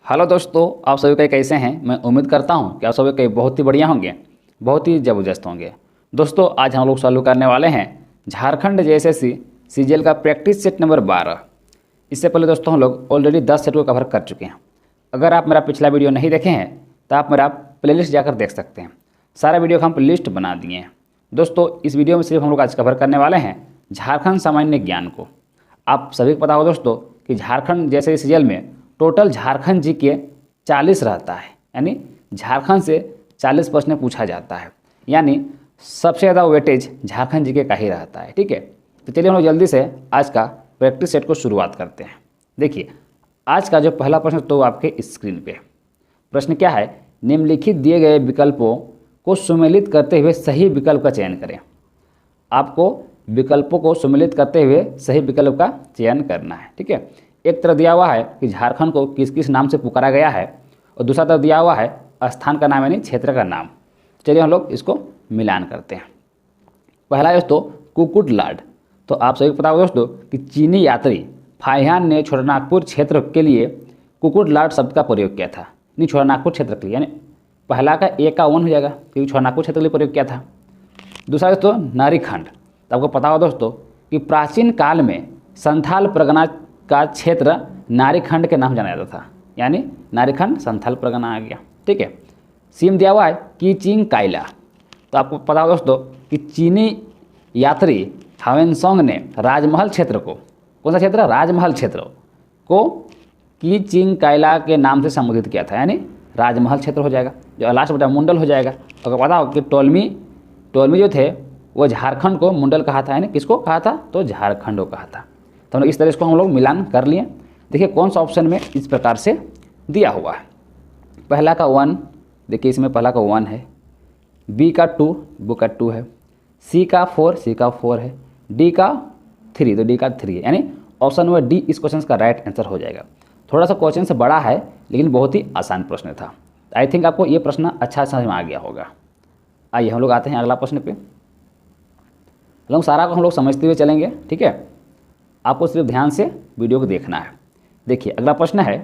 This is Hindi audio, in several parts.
हेलो दोस्तों, आप सभी कई कैसे हैं। मैं उम्मीद करता हूं कि आप सभी कई बहुत ही बढ़िया होंगे, बहुत ही ज़बरदस्त होंगे। दोस्तों, आज हम लोग चालू करने वाले हैं झारखंड जेएसएससी सीजीएल का प्रैक्टिस सेट नंबर 12। इससे पहले दोस्तों हम लोग ऑलरेडी 10 सेट को कवर कर चुके हैं। अगर आप मेरा पिछला वीडियो नहीं देखे हैं तो आप मेरा प्लेलिस्ट जाकर देख सकते हैं। सारा वीडियो का हम लिस्ट बना दिए हैं। दोस्तों, इस वीडियो में सिर्फ हम लोग आज कवर करने वाले हैं झारखंड सामान्य ज्ञान को। आप सभी को पता हो दोस्तों कि झारखंड जैसे सीजीएल में टोटल झारखंड जी के 40 रहता है, यानी झारखंड से 40 प्रश्न पूछा जाता है, यानी सबसे ज़्यादा वेटेज झारखंड जी के का ही रहता है। ठीक है, तो चलिए हम लोग जल्दी से आज का प्रैक्टिस सेट को शुरुआत करते हैं। देखिए, आज का जो पहला प्रश्न तो आपके स्क्रीन पे प्रश्न क्या है, निम्नलिखित दिए गए विकल्पों को सुमेलित करते हुए सही विकल्प का चयन करें। आपको विकल्पों को सुमेलित करते हुए सही विकल्प का चयन करना है। ठीक है, एक तरफ दिया हुआ है कि झारखंड को किस किस नाम से पुकारा गया है, और दूसरा तरफ दिया हुआ है स्थान का नाम यानी क्षेत्र का नाम। चलिए हम लोग इसको मिलान करते हैं। पहला दोस्तों कुकुट लाड। तो आप सभी को पता होगा दोस्तों कि चीनी यात्री फाहियान ने छोटानागपुर क्षेत्र के लिए कुकुट लाड शब्द का प्रयोग किया था। नहीं, छोटानागपुर क्षेत्र के लिए, यानी पहला का ए का 1 हो जाएगा क्योंकि छोटानागपुर क्षेत्र के लिए प्रयोग किया था। दूसरा दोस्तों नारीखंड। तो आपको पता होगा दोस्तों कि प्राचीन काल में संथाल परगना का क्षेत्र नारीखंड के नाम जाना जाता था, यानी नारीखंड संथाल परगना आ गया। ठीक है, सीम दिया हुआ है कीचिंग कायला। तो आपको पता होगा दोस्तों कि चीनी यात्री हावेनसोंग ने राजमहल क्षेत्र को, कौन सा क्षेत्र, राजमहल क्षेत्र को कीचिंग कायला के नाम से संबोधित किया था, यानी राजमहल क्षेत्र हो जाएगा। जो लास्ट बटा मुंडल हो जाएगा। अगर पता हो कि टोलमी जो थे वो झारखंड को मुंडल कहा था, यानी किसको कहा था, तो झारखंड को कहा था। तो इस तरह इसको हम लोग मिलान कर लिए। देखिए कौन सा ऑप्शन में इस प्रकार से दिया हुआ है। पहला का 1, देखिए इसमें पहला का 1 है, बी का 2, बी का 2 है, सी का 4, सी का 4 है, डी का 3, तो डी का 3 है, यानी ऑप्शन नंबर डी इस क्वेश्चन का राइट आंसर हो जाएगा। थोड़ा सा क्वेश्चन से बड़ा है लेकिन बहुत ही आसान प्रश्न था। आई थिंक आपको ये प्रश्न अच्छा समझ में आ गया होगा। आइए हम लोग आते हैं अगला प्रश्न पे। लोग सारा को हम लोग समझते हुए चलेंगे। ठीक है, आपको सिर्फ ध्यान से वीडियो को देखना है। देखिए अगला प्रश्न है,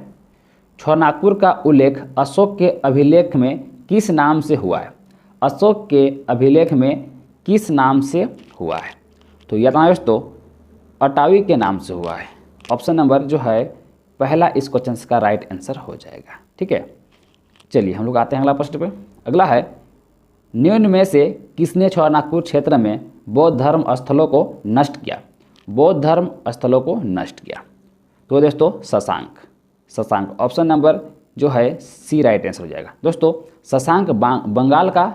छोटानागपुर का उल्लेख अशोक के अभिलेख में किस नाम से हुआ है। अशोक के अभिलेख में किस नाम से हुआ है। तो यह दोस्तों अटावी के नाम से हुआ है। ऑप्शन नंबर जो है पहला इस क्वेश्चन का राइट आंसर हो जाएगा। ठीक है, चलिए हम लोग आते हैं अगला प्रश्न पे। अगला है, निम्न में से किसने छोटानागपुर क्षेत्र में बौद्ध धर्म स्थलों को नष्ट किया। बौद्ध धर्म स्थलों को नष्ट किया तो दोस्तों शशांक ऑप्शन नंबर जो है सी राइट आंसर हो जाएगा। दोस्तों शशांक बंगाल का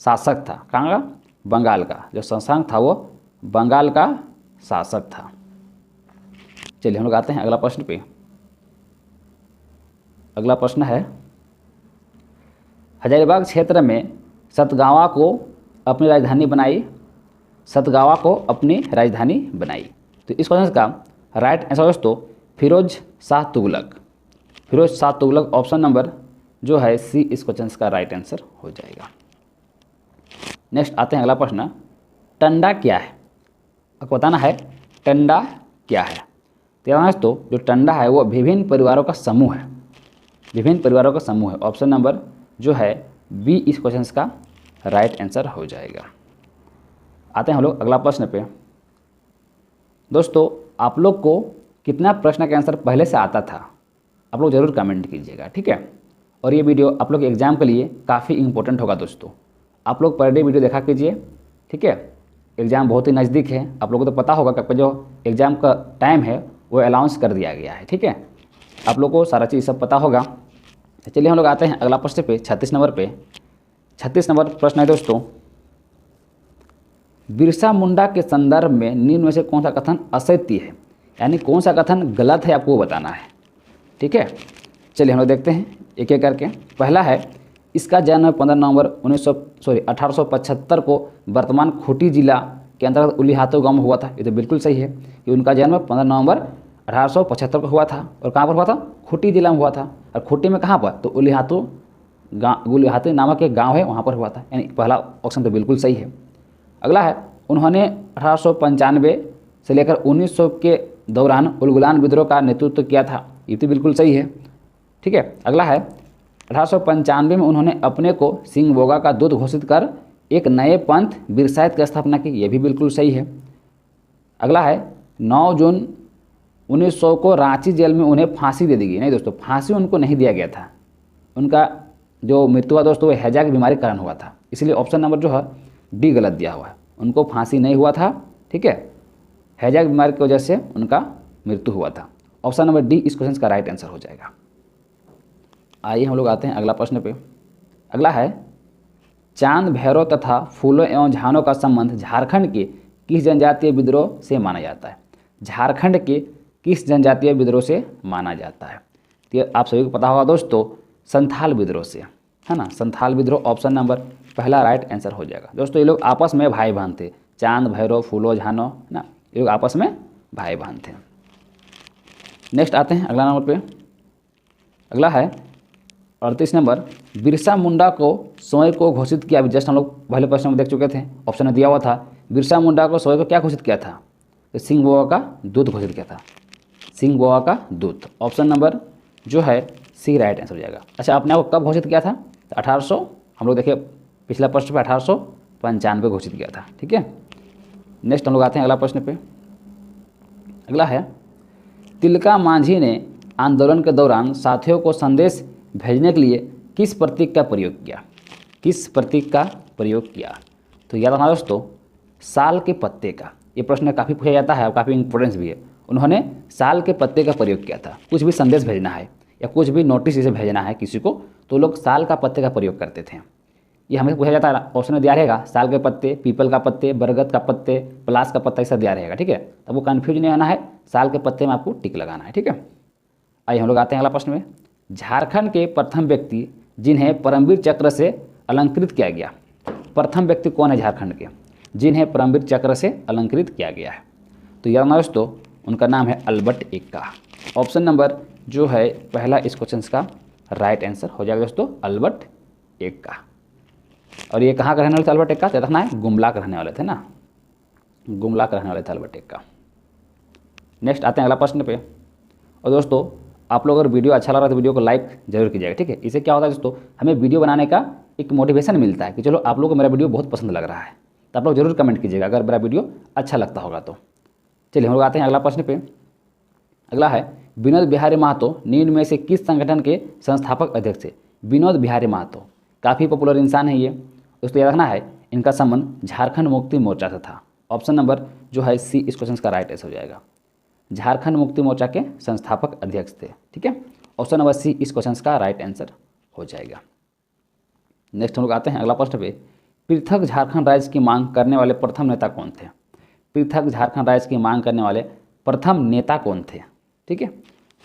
शासक था। कहाँ का, बंगाल का। जो शशांक था वो बंगाल का शासक था। चलिए हम लोग आते हैं अगला प्रश्न पे। अगला प्रश्न है, हजारीबाग क्षेत्र में सतगावा को अपनी राजधानी बनाई। सतगावा को अपनी राजधानी बनाई। तो इस क्वेश्चन का राइट आंसर दोस्तों फिरोज शाह तुगलक। फिरोज शाह तुगलक ऑप्शन नंबर जो है सी इस क्वेश्चन का राइट आंसर हो जाएगा। नेक्स्ट आते हैं अगला प्रश्न, टंडा क्या है। आपको बताना है टंडा क्या है। तो दोस्तों जो टंडा है वो विभिन्न परिवारों का समूह है। विभिन्न परिवारों का समूह है। ऑप्शन नंबर जो है बी इस क्वेश्चन का राइट आंसर हो जाएगा। आते हैं हम लोग अगला प्रश्न पे। दोस्तों आप लोग को कितना प्रश्न का आंसर पहले से आता था आप लोग ज़रूर कमेंट कीजिएगा। ठीक है, और ये वीडियो आप लोग के एग्ज़ाम के लिए काफ़ी इंपॉर्टेंट होगा। दोस्तों आप लोग पर डे वीडियो देखा कीजिए। ठीक है, एग्ज़ाम बहुत ही नज़दीक है। आप लोगों को तो पता होगा कि आपका जो एग्ज़ाम का टाइम है वो अनाउंस कर दिया गया है। ठीक है, आप लोग को सारा चीज़ सब पता होगा। तो चलिए हम लोग आते हैं अगला प्रश्न पे, 36 नंबर पे। 36 नंबर प्रश्न है दोस्तों, बिरसा मुंडा के संदर्भ में निम्न में से कौन सा कथन असत्य है, यानी कौन सा कथन गलत है आपको बताना है। ठीक है, चलिए हम लोग देखते हैं एक एक करके। पहला है, इसका जन्म 15 नवंबर 1875 को वर्तमान खूंटी जिला के अंतर्गत उलीहातू गाँव में हुआ था। ये तो बिल्कुल सही है कि उनका जन्म 15 नवंबर 1875 को हुआ था। और कहाँ पर हुआ था, खूंटी जिला में हुआ था। और खूंटी में कहाँ पर, तो उलीहातू नामक एक गाँव है, वहाँ पर हुआ था। यानी पहला ऑप्शन तो बिल्कुल सही है। अगला है, उन्होंने 1895 से लेकर 1900 के दौरान उलगुलान विद्रोह का नेतृत्व किया था। ये तो बिल्कुल सही है। ठीक है। अगला है 1895 में उन्होंने अपने को सिंह बोगा का दूत घोषित कर एक नए पंथ बिरसाइत की स्थापना की, यह भी बिल्कुल सही है। अगला है 9 जून 1900 को रांची जेल में उन्हें फांसी दे दी गई। नहीं दोस्तों, फांसी उनको नहीं दिया गया था। उनका जो मृत्यु हुआ दोस्तों वो हैजा की बीमारी के कारण हुआ था, इसलिए ऑप्शन नंबर जो है डी गलत दिया हुआ है। उनको फांसी नहीं हुआ था, ठीक है, हैजा की बीमारी की वजह से उनका मृत्यु हुआ था। ऑप्शन नंबर डी इस क्वेश्चन का राइट आंसर हो जाएगा। आइए हम लोग आते हैं अगला प्रश्न पे। अगला है चांद भैरव तथा फूलों एवं झानों का संबंध झारखंड के किस जनजातीय विद्रोह से माना जाता है? झारखंड के किस जनजातीय विद्रोह से माना जाता है? तो आप सभी को पता होगा दोस्तों, संथाल विद्रोह से, है ना। संथाल विद्रोह ऑप्शन नंबर पहला राइट आंसर हो जाएगा। दोस्तों ये लोग आपस में भाई बहन थे, चांद भैरव फूलो झानो, है ना, ये लोग आपस में भाई बहन थे। नेक्स्ट आते हैं अगला नंबर पे। अगला है 38 नंबर, बिरसा मुंडा को स्वयं को घोषित किया। जस्ट हम लोग पहले प्रश्न में देख चुके थे, ऑप्शन में दिया हुआ था बिरसा मुंडा को स्वयं को क्या घोषित किया था? तो सिंह बोआ का दूत घोषित किया था, सिंह बोआ का दूत। ऑप्शन नंबर जो है सी राइट आंसर हो जाएगा। अच्छा, अपने आप को कब घोषित किया था? तो 1800, हम लोग देखिए पिछला प्रश्न पे 1895 घोषित किया था, ठीक है। नेक्स्ट हम लोग आते हैं अगला प्रश्न पे। अगला है तिलका मांझी ने आंदोलन के दौरान साथियों को संदेश भेजने के लिए किस प्रतीक का प्रयोग किया? किस प्रतीक का प्रयोग किया? तो याद रखना दोस्तों, साल के पत्ते का। ये प्रश्न काफ़ी पूछा जाता है और काफ़ी इंपॉर्टेंस भी है। उन्होंने साल के पत्ते का प्रयोग किया था। कुछ भी संदेश भेजना है या कुछ भी नोटिस इसे भेजना है किसी को, तो लोग साल का पत्ते का प्रयोग करते थे। ये हमें पूछा जाता है, ऑप्शन में दिया रहेगा साल के पत्ते, पीपल का पत्ते, बरगद का पत्ते, पलास का पत्ता, ऐसा दिया रहेगा, ठीक है। तब वो कन्फ्यूज नहीं होना है, साल के पत्ते में आपको टिक लगाना है, ठीक है। आइए हम लोग आते हैं अगला प्रश्न में। झारखंड के प्रथम व्यक्ति जिन्हें परमवीर चक्र से अलंकृत किया गया, प्रथम व्यक्ति कौन है झारखंड के जिन्हें परमवीर चक्र से अलंकृत किया गया है? तो याद रखना दोस्तों, उनका नाम है अल्बर्ट एक्का। ऑप्शन नंबर जो है पहला इस क्वेश्चन का राइट आंसर हो जाएगा दोस्तों, अल्बर्ट एक्का। और ये कहाँ का रहने वाले थे अल्बर्ट एक्का? रखना है गुमला के रहने वाले थे ना, गुमला के रहने वाले थे अल्बर्ट एक्का। नेक्स्ट आते हैं अगला प्रश्न पे। और दोस्तों आप लोग अगर वीडियो अच्छा लग रहा है तो वीडियो को लाइक जरूर कीजिएगा, ठीक है। इससे क्या होता है दोस्तों, हमें वीडियो बनाने का एक मोटिवेशन मिलता है कि चलो आप लोग को मेरा वीडियो बहुत पसंद लग रहा है। तो आप लोग जरूर कमेंट कीजिएगा अगर मेरा वीडियो अच्छा लगता होगा तो। चलिए हम लोग आते हैं अगला प्रश्न पे। अगला है विनोद बिहारी महतो निम्न में से किस संगठन के संस्थापक अध्यक्ष थे? विनोद बिहारी महतो काफ़ी पॉपुलर इंसान है ये, दोस्तों याद रखना है इनका संबंध झारखंड मुक्ति मोर्चा से था। ऑप्शन नंबर जो है सी इस क्वेश्चन का राइट आंसर हो जाएगा। झारखंड मुक्ति मोर्चा के संस्थापक अध्यक्ष थे, ठीक है। ऑप्शन नंबर सी इस क्वेश्चन का राइट आंसर हो जाएगा। नेक्स्ट हम लोग आते हैं अगला प्रश्न पे। पृथक झारखंड राज्य की मांग करने वाले प्रथम नेता कौन थे? पृथक झारखंड राज्य की मांग करने वाले प्रथम नेता कौन थे? ठीक है,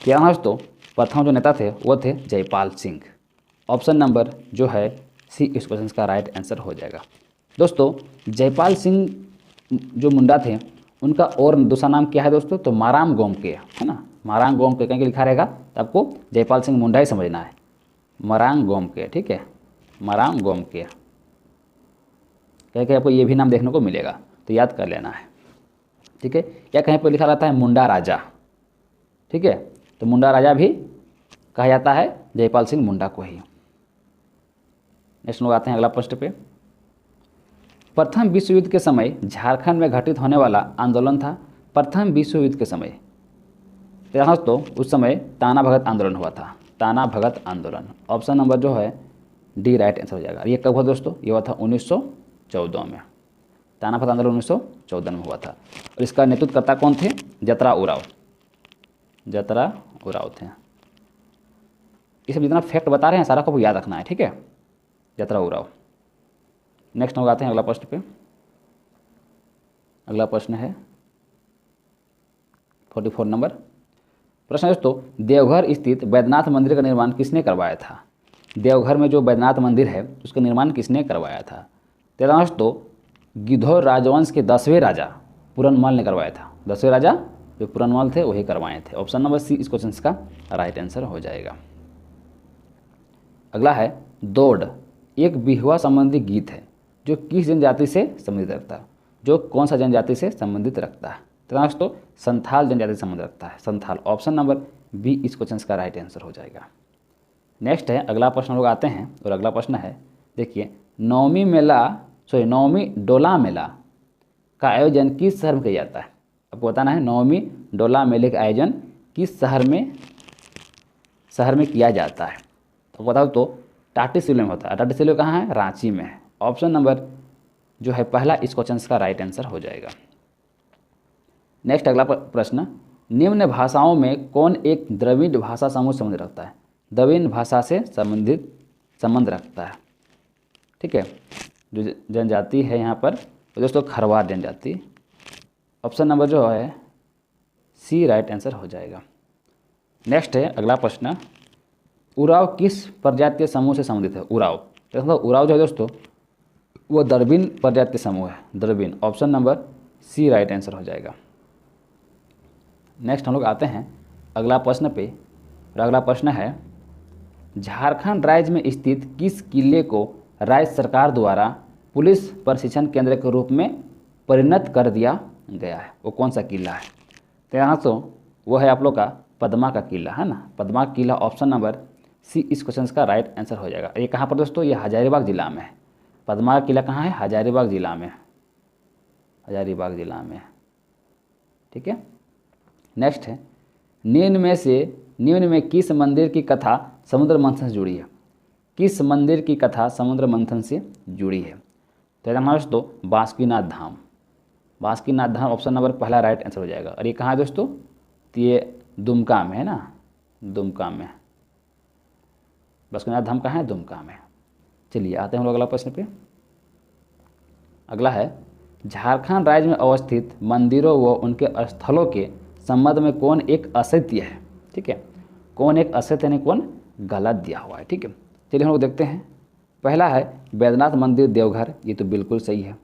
क्या दोस्तों प्रथम जो नेता थे वो थे जयपाल सिंह। ऑप्शन नंबर जो है सी इस क्वेश्चन का राइट आंसर हो जाएगा। दोस्तों जयपाल सिंह जो मुंडा थे उनका और दूसरा नाम क्या है दोस्तों? तो माराम गोमके, है ना। मारांग गोमके कहीं लिखा रहेगा तो आपको जयपाल सिंह मुंडा ही समझना है। मरांग गोमके, ठीक है, मरांग गोमके कहीं आपको ये भी नाम देखने को मिलेगा तो याद कर लेना है, ठीक है। या कहीं पर लिखा रहता है मुंडा राजा, ठीक है, तो मुंडा राजा भी कहा जाता है जयपाल सिंह मुंडा को ही। नेक्स्ट लोग आते हैं अगला प्रश्न पे। प्रथम विश्व युद्ध के समय झारखंड में घटित होने वाला आंदोलन था। प्रथम विश्व युद्ध के समय तो उस समय ताना भगत आंदोलन हुआ था, ताना भगत आंदोलन। ऑप्शन नंबर जो है डी राइट आंसर हो जाएगा। ये कब हुआ दोस्तों? ये हुआ था 1914 में। ताना भगत आंदोलन 1914 में हुआ था और इसका नेतृत्वकर्ता कौन थे? जतरा उराव, जतरा उराव थे। ये सब जितना फैक्ट बता रहे हैं सारा को याद रखना है, ठीक है, जतरा उराव। नेक्स्ट हम आते हैं अगला प्रश्न पे। अगला प्रश्न है 44 नंबर प्रश्न है दोस्तों, देवघर स्थित बैद्यनाथ मंदिर का निर्माण किसने करवाया था? देवघर में जो बैद्यनाथ मंदिर है उसका निर्माण किसने करवाया था? तेरा दोस्तों गिद्धौर राजवंश के 10वें राजा पूरनमल ने करवाया था। 10वें राजा जो पूरनमल थे वही करवाए थे। ऑप्शन नंबर सी इस क्वेश्चन का राइट आंसर हो जाएगा। अगला है दौड़ एक बिहुआ संबंधी गीत है जो किस जनजाति से संबंधित रखता है? जो कौन सा जनजाति से संबंधित रखता है? तो दोस्तों संथाल जनजाति से संबंध रखता है, संथाल। ऑप्शन नंबर बी इस क्वेश्चन का राइट आंसर हो जाएगा। नेक्स्ट है अगला प्रश्न लोग आते हैं, और अगला प्रश्न है देखिए, नौवीं डोला मेला का आयोजन किस शहर में किया जाता है। आपको बताना है नौवीं डोला मेले का आयोजन किस शहर में किया जाता है। तो बताओ तो टाटीसिलवे में होता है। टाटीसिलवे कहाँ है? रांची में है। ऑप्शन नंबर जो है पहला इस क्वेश्चन का राइट आंसर हो जाएगा। नेक्स्ट अगला प्रश्न, निम्न भाषाओं में कौन एक द्रविड़ भाषा समूह संबंध रखता है। द्रविड़ भाषा से संबंध रखता है, ठीक है। जो जनजाति है यहाँ पर तो दोस्तों खरवार जनजाति। ऑप्शन नंबर जो है सी राइट आंसर हो जाएगा। नेक्स्ट है अगला प्रश्न, उराव किस प्रजातीय समूह से संबंधित है। उराव तो उराव जो है दोस्तों वो द्रविड़ प्रजातीय समूह है, Dravid. Option number C right answer हो जाएगा। नेक्स्ट हम लोग आते हैं अगला प्रश्न पे, और अगला प्रश्न है, झारखंड राज्य में स्थित किस किले को राज्य सरकार द्वारा पुलिस प्रशिक्षण केंद्र के रूप में परिणत कर दिया गया है। वो कौन सा किला है? तो यहाँ तो वो है आप लोग का पद्मा का किला, है ना। पद्मा किला ऑप्शन नंबर सी इस क्वेश्चन का राइट आंसर हो जाएगा। ये कहाँ पर दोस्तों? ये हजारीबाग जिला में है। पद्मा का किला कहाँ है? हजारीबाग जिला में, हजारीबाग जिला में, ठीक है। नेक्स्ट है, निम्न में किस मंदिर की कथा समुद्र मंथन से जुड़ी है। किस मंदिर की कथा समुद्र मंथन से जुड़ी है? तो हमारा दोस्तों बासुकीनाथ धाम। बासुकीनाथ धाम ऑप्शन नंबर पहला राइट आंसर हो जाएगा। और ये कहाँ है दोस्तों? तो ये दुमका में है ना, दुमका में। बासुकीनाथ धाम कहाँ है? दुमका में। चलिए आते हैं हम लोग अगला प्रश्न पे। अगला है, झारखंड राज्य में अवस्थित मंदिरों व उनके स्थलों के संबंध में कौन एक असत्य है, ठीक है। कौन एक असत्य यानी कौन गलत दिया हुआ है, ठीक है। चलिए हम लोग देखते हैं। पहला है बैद्यनाथ मंदिर देवघर, ये तो बिल्कुल सही है।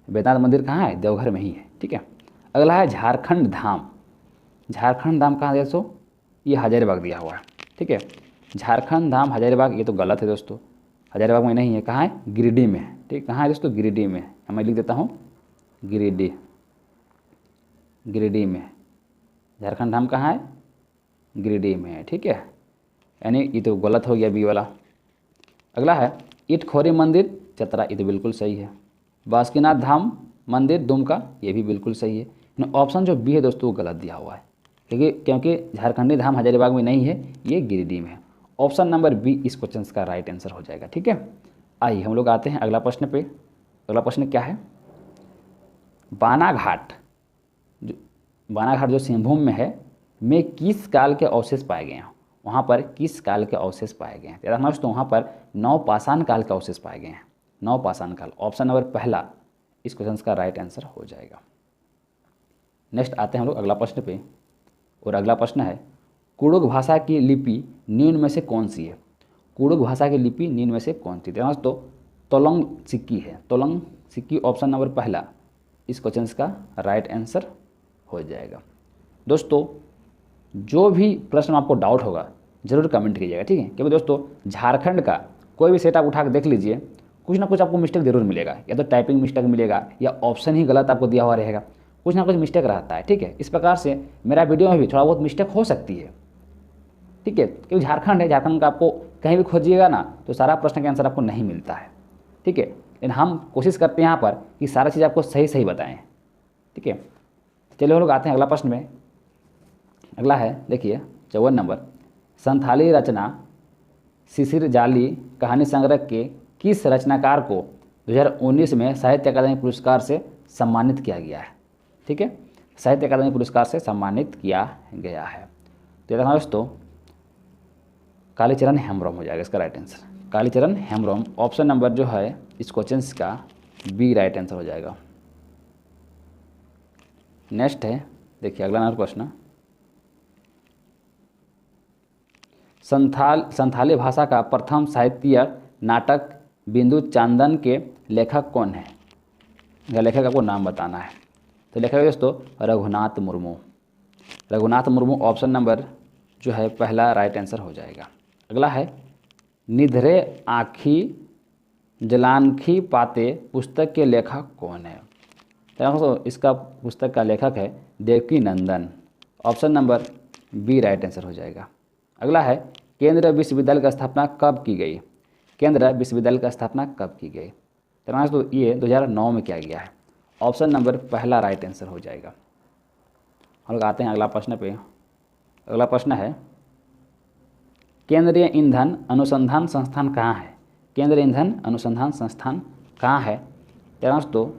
बैद्यनाथ मंदिर कहाँ है? देवघर में ही है, ठीक है। अगला है झारखंड धाम। झारखंड धाम कहाँ है दोस्तों? ये हजारीबाग दिया हुआ है, ठीक है। झारखंड धाम हजारीबाग, ये तो गलत है दोस्तों। हजारीबाग में नहीं है, कहाँ है? गिरिडीह में है, ठीक। कहाँ है दोस्तों? गिरिडीह में। मैं लिख देता हूँ गिरिडीह, गिरिडीह में। झारखंड धाम कहाँ है? गिरिडीह में है, ठीक है। यानी ये तो गलत हो गया बी वाला। अगला है इटखोरी मंदिर चतरा, ये तो बिल्कुल सही है। बासुकीनाथ धाम मंदिर दुमका, ये भी बिल्कुल सही है। ऑप्शन जो बी है दोस्तों वो गलत दिया हुआ है, क्योंकि झारखंडी धाम हजारीबाग में नहीं है, ये गिरिडीह में है। ऑप्शन नंबर बी इस क्वेश्चन का राइट आंसर हो जाएगा, ठीक है। आइए हम लोग आते हैं अगला प्रश्न पे। अगला प्रश्न क्या है? बानाघाट जो सिंहभूम में है में किस काल के अवशेष पाए गए हैं। वहाँ पर किस काल के अवशेष पाए गए हैं? तो वहाँ पर नवपाषाण काल के अवशेष पाए गए हैं। नवपाषाण काल ऑप्शन नंबर पहला इस क्वेश्चन का राइट आंसर हो जाएगा। नेक्स्ट आते हैं हम लोग अगला प्रश्न पे, और अगला प्रश्न है, कुड़ुक भाषा की लिपि निम्न में से कौन सी है। कुड़ुक भाषा की लिपि निम्न में से कौन सी? तो तोलंग सिक्की है। तोलंग सिक्की ऑप्शन नंबर पहला इस क्वेश्चन का राइट आंसर हो जाएगा। दोस्तों जो भी प्रश्न आपको डाउट होगा जरूर कमेंट कीजिएगा, ठीक है। क्योंकि दोस्तों झारखंड का कोई भी सेट आप उठा के देख लीजिए, कुछ ना कुछ आपको मिस्टेक जरूर मिलेगा। या तो टाइपिंग मिस्टेक मिलेगा, या ऑप्शन ही गलत आपको दिया हुआ रहेगा, कुछ ना कुछ मिस्टेक रहता है, ठीक है। इस प्रकार से मेरा वीडियो में भी थोड़ा बहुत मिस्टेक हो सकती है, ठीक है। क्योंकि झारखंड है, झारखंड का आपको कहीं भी खोजिएगा ना तो सारा प्रश्न का आंसर आपको नहीं मिलता है, ठीक है। लेकिन हम कोशिश करते हैं यहाँ पर कि सारा चीज़ आपको सही सही बताएं, ठीक है। चलिए हम लोग आते हैं अगला प्रश्न में। अगला है देखिए 54 नंबर, संथाली रचना शिशिर जाली कहानी संग्रह के किस रचनाकार को 2019 में साहित्य अकादमी पुरस्कार से सम्मानित किया गया है, ठीक है। साहित्य अकादमी पुरस्कार से सम्मानित किया गया है। तो देखना दोस्तों कालीचरण हेम्ब्रोम हो जाएगा इसका right answer. Kalicharan Hembrom option number जो है इस क्वेश्चन का बी राइट आंसर हो जाएगा। नेक्स्ट है देखिए अगला नंबर प्रश्न, संथाली भाषा का प्रथम साहित्य नाटक बिंदु चांदन के लेखक कौन है। लेखक आपको नाम बताना है। तो लेखक है दोस्तों रघुनाथ मुर्मू। रघुनाथ मुर्मू ऑप्शन नंबर जो है पहला राइट आंसर हो जाएगा। अगला है निधरे आँखी जलानखी पाते पुस्तक के लेखक कौन है। तो इसका पुस्तक का लेखक है Devaki Nandan. Option number B right answer हो जाएगा। अगला है केंद्रीय विश्वविद्यालय की स्थापना कब की गई? केंद्रीय विश्वविद्यालय की स्थापना कब की गई? तो ये 2009 में किया गया है। ऑप्शन नंबर पहला राइट आंसर हो जाएगा। हम लोग आते हैं अगला प्रश्न पे। अगला प्रश्न है, केंद्रीय ईंधन अनुसंधान संस्थान कहाँ है? केंद्रीय ईंधन अनुसंधान संस्थान कहाँ है? तो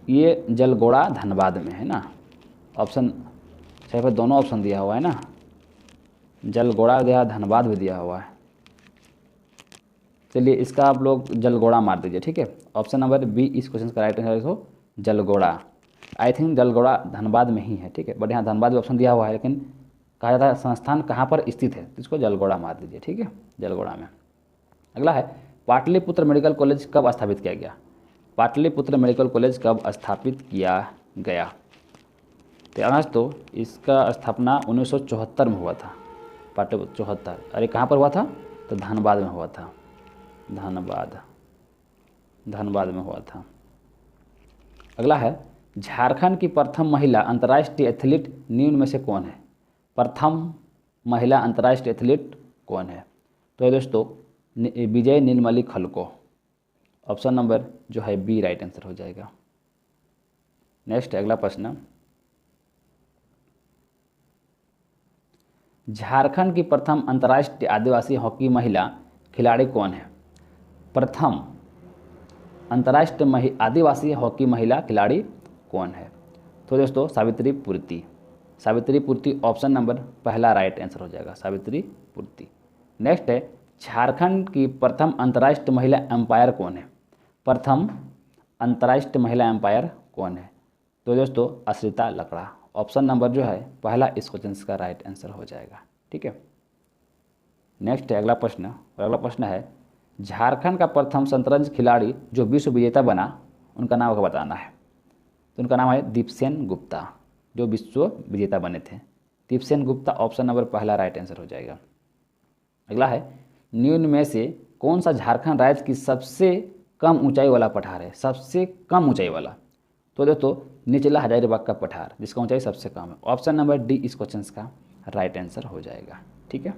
ये जलगोड़ा धनबाद में है ना। ऑप्शन सही पर दोनों ऑप्शन दिया हुआ है ना, जलगोड़ा दिया, धनबाद भी दिया हुआ है। चलिए इसका आप लोग जलगोड़ा मार दीजिए, ठीक है। ऑप्शन नंबर बी इस क्वेश्चन का राइट आंसर हो जलगोड़ा। आई थिंक जलगोड़ा धनबाद में ही है, ठीक है। बट यहाँ धनबाद भी ऑप्शन दिया हुआ है, लेकिन कहा जाता है संस्थान कहाँ पर स्थित है, तो इसको जलगोड़ा मार दीजिए, ठीक है, जलगोड़ा में। अगला है, पाटलिपुत्र मेडिकल कॉलेज कब स्थापित किया गया? पाटलिपुत्र मेडिकल कॉलेज कब स्थापित किया गया? तो इसका स्थापना 1974 में हुआ था। पाटलिपुत्र 74, अरे कहाँ पर हुआ था? तो धनबाद में हुआ था। धनबाद में हुआ था। अगला है, झारखंड की प्रथम महिला अंतर्राष्ट्रीय एथलीट निम्न में से कौन है? प्रथम महिला अंतर्राष्ट्रीय एथलीट कौन है? तो दोस्तों विजय नीलमणि खलको। ऑप्शन नंबर जो है बी राइट आंसर हो जाएगा। नेक्स्ट अगला प्रश्न, झारखंड की प्रथम अंतर्राष्ट्रीय आदिवासी हॉकी महिला खिलाड़ी कौन है? प्रथम अंतर्राष्ट्रीय आदिवासी हॉकी महिला खिलाड़ी कौन है? तो दोस्तों सावित्री पूर्ति। सावित्री पूर्ति ऑप्शन नंबर पहला राइट आंसर हो जाएगा, सावित्री पूर्ति। नेक्स्ट है, झारखंड की प्रथम अंतर्राष्ट्रीय महिला एम्पायर कौन है? प्रथम अंतर्राष्ट्रीय महिला एम्पायर कौन है? तो दोस्तों अश्रिता लकड़ा। ऑप्शन नंबर जो है पहला इस क्वेश्चन का राइट आंसर हो जाएगा, ठीक है। नेक्स्ट है अगला प्रश्न, और अगला प्रश्न है, झारखंड का प्रथम शतरंज खिलाड़ी जो विश्व विजेता बना, उनका नाम आपको बताना है। तो उनका नाम है दीपसेन गुप्ता, जो विश्व विजेता बने थे, दीपसेन गुप्ता। ऑप्शन नंबर पहला राइट आंसर हो जाएगा। अगला है, निम्न में से कौन सा झारखंड राज्य की सबसे कम ऊंचाई वाला पठार है? सबसे कम ऊंचाई वाला, तो दोस्तों निचला हजारीबाग का पठार, जिसका ऊंचाई सबसे कम है। ऑप्शन नंबर डी इस क्वेश्चन का राइट आंसर हो जाएगा, ठीक है।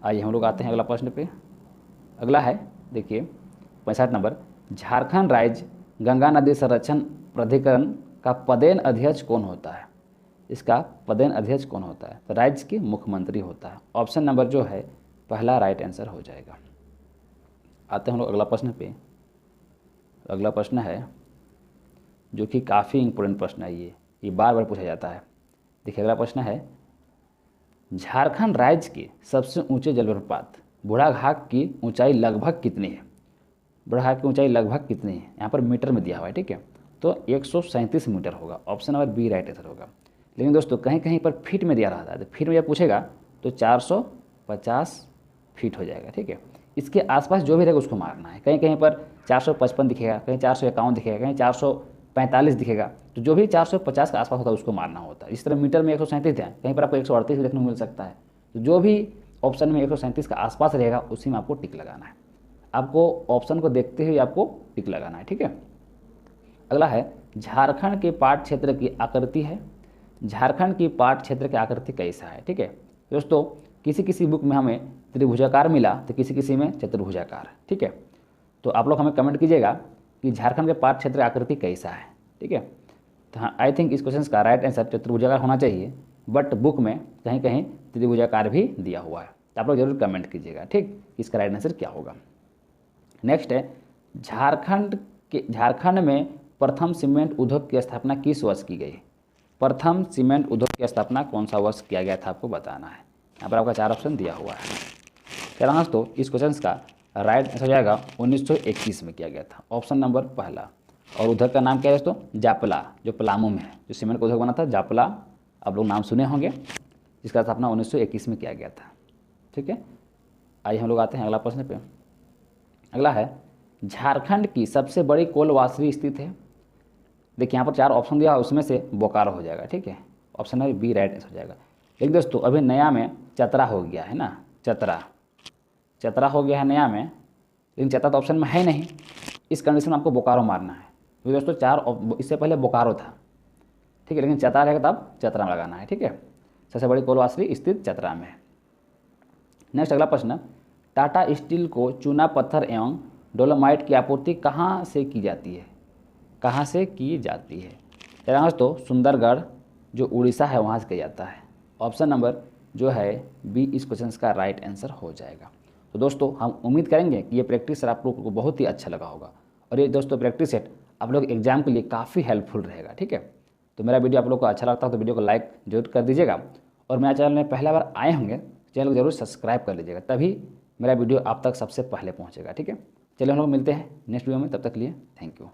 आइए हम लोग आते हैं अगला प्रश्न पे। अगला है, देखिए 65 नंबर, झारखंड राज्य गंगा नदी संरक्षण प्राधिकरण का पदेन अध्यक्ष कौन होता है? इसका पदेन अध्यक्ष कौन होता है? तो राज्य के मुख्यमंत्री होता है। ऑप्शन नंबर जो है पहला राइट आंसर हो जाएगा। आते हैं हम लोग अगला प्रश्न पे। अगला प्रश्न है जो कि काफ़ी इंपॉर्टेंट प्रश्न है, ये बार बार पूछा जाता है। देखिए अगला प्रश्न है, झारखंड राज्य के सबसे ऊंचे जलप्रपात बूढ़ाघाट की ऊंचाई लगभग कितनी है? बूढ़ाघाट की ऊंचाई लगभग कितनी है? यहाँ पर मीटर में दिया हुआ है, ठीक है। तो 137 मीटर होगा। Option number B right answer होगा। लेकिन दोस्तों कहीं कहीं पर फीट में दिया रहता है, तो फीट में जब पूछेगा तो 450 फीट हो जाएगा, ठीक है। इसके आसपास जो भी रहेगा उसको मारना है। कहीं कहीं पर 455 दिखेगा, कहीं 451 दिखेगा, कहीं 445 दिखेगा, तो जो भी 450 के आसपास होता है उसको मारना होता है। इस तरह मीटर में 137 है, कहीं पर आपको 138 देखने को मिल सकता है। तो जो भी ऑप्शन में 137 के आसपास रहेगा उसी में आपको टिक लगाना है। आपको ऑप्शन को देखते हुए आपको टिक लगाना है, ठीक है। अगला है, झारखंड के पाट क्षेत्र की आकृति है। झारखंड की पाट क्षेत्र की आकृति कैसा है? ठीक है दोस्तों, किसी किसी बुक में हमें त्रिभुजाकार मिला तो किसी किसी में चतुर्भुजाकार, ठीक है। तो आप लोग हमें कमेंट कीजिएगा कि झारखंड के पाट क्षेत्र की आकृति कैसा है, ठीक है। तो हाँ, आई थिंक इस क्वेश्चन का राइट आंसर चतुर्भुजाकार होना चाहिए, बट बुक में कहीं कहीं त्रिभुजाकार भी दिया हुआ है। तो आप लोग जरूर कमेंट कीजिएगा, ठीक, इसका राइट आंसर क्या होगा। नेक्स्ट है, झारखंड में प्रथम सीमेंट उद्योग की स्थापना किस वर्ष की गई? प्रथम सीमेंट उद्योग की स्थापना कौन सा वर्ष किया गया था आपको बताना है। यहाँ पर आपका 4 ऑप्शन दिया हुआ है। तेरा तो इस क्वेश्चन का राइट आंसर हो जाएगा 1921 में किया गया था। ऑप्शन नंबर पहला। और उद्योग का नाम क्या है दोस्तों? जापला, जो पलामू में है, जो सीमेंट का उद्योग बना था जापला, आप लोग नाम सुने होंगे, जिसका स्थापना 1921 में किया गया था, ठीक है। आइए हम लोग आते हैं अगला प्रश्न पे। अगला है, झारखंड की सबसे बड़ी कोल वाशरी स्थित है। देखिए यहाँ पर 4 ऑप्शन दिया है, उसमें से बोकारो हो जाएगा, ठीक है। Option number B right answer हो जाएगा। लेकिन दोस्तों अभी नया में चतरा हो गया है ना, चतरा हो गया है नया में, लेकिन चतरा तो ऑप्शन में है नहीं। इस कंडीशन में आपको बोकारो मारना है। तो दोस्तों 4 इससे पहले बोकारो था, ठीक है, लेकिन चतरा रहेगा तब चतरा में लगाना है, ठीक है। सबसे बड़ी कोल वाशरी स्थित चतरा में है। नेक्स्ट अगला प्रश्न, टाटा स्टील को चूना पत्थर एवं डोलोमाइट की आपूर्ति कहाँ से की जाती है? कहाँ से की जाती है? तेरा आंसर तो सुंदरगढ़ जो उड़ीसा है वहाँ से किया जाता है। ऑप्शन नंबर जो है बी इस क्वेश्चन का राइट आंसर हो जाएगा। तो दोस्तों हम उम्मीद करेंगे कि ये प्रैक्टिस सेट आप लोगों को बहुत ही अच्छा लगा होगा और ये दोस्तों प्रैक्टिस सेट आप लोग एग्जाम के लिए काफ़ी हेल्पफुल रहेगा। ठीक है, तो मेरा वीडियो आप लोग को अच्छा लगता है तो वीडियो को लाइक जरूर कर दीजिएगा और मेरे चैनल में पहला बार आए होंगे चैनल को जरूर सब्सक्राइब कर लीजिएगा, तभी मेरा वीडियो आप तक सबसे पहले पहुँचेगा। ठीक है, चलिए हम लोग मिलते हैं नेक्स्ट वीडियो में, तब तक के लिए थैंक यू।